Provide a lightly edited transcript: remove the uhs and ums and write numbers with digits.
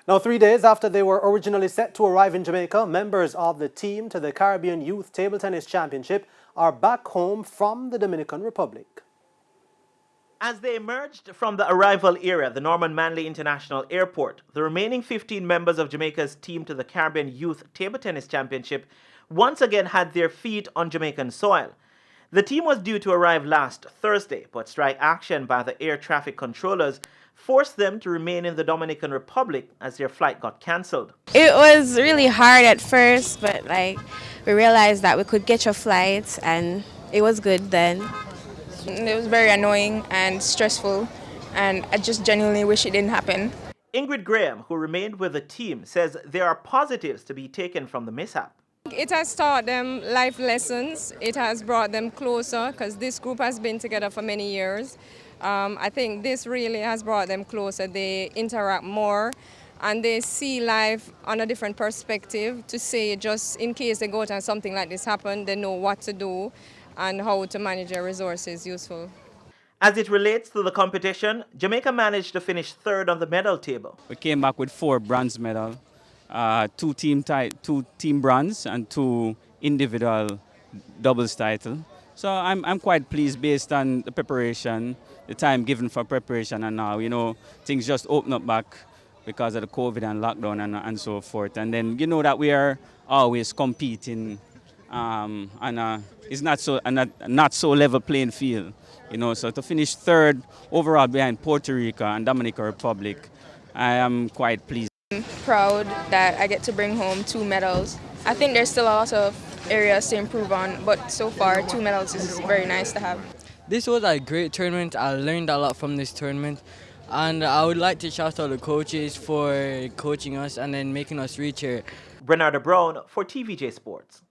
Now, 3 days after they were originally set to arrive in Jamaica, members of the team to the Caribbean Youth Table Tennis Championship are back home from the Dominican Republic. As they emerged from the arrival area at the Norman Manley International Airport, the remaining 15 members of Jamaica's team to the Caribbean Youth Table Tennis Championship once again had their feet on Jamaican soil. The team was due to arrive last Thursday, but strike action by the air traffic controllers forced them to remain in the Dominican Republic as their flight got cancelled. It was really hard at first, but we realized that we could get your flight and it was good then. It was very annoying and stressful, and I just genuinely wish it didn't happen. Ingrid Graham, who remained with the team, says there are positives to be taken from the mishap. It has taught them life lessons. It has brought them closer because this group has been together for many years. I think this really has brought them closer. They interact more and they see life on a different perspective to say just in case they go to something like this happen, they know what to do and how to manage their resources useful. As it relates to the competition, Jamaica managed to finish third on the medal table. We came back with 4 bronze medals, 2 team bronze and 2 individual doubles title. So I'm quite pleased based on the preparation, the time given for preparation, and now things just open up back because of the COVID and lockdown and so forth. And then that we are always competing, and it's not so level playing field. So to finish third overall behind Puerto Rico and Dominican Republic, I am quite pleased. I'm proud that I get to bring home 2 medals. I think there's still a lot of areas to improve on, but so far 2 medals is very nice to have. This was a great tournament. I learned a lot from this tournament, and I would like to shout out the coaches for coaching us and then making us reach here. Bernardo Brown for TVJ Sports.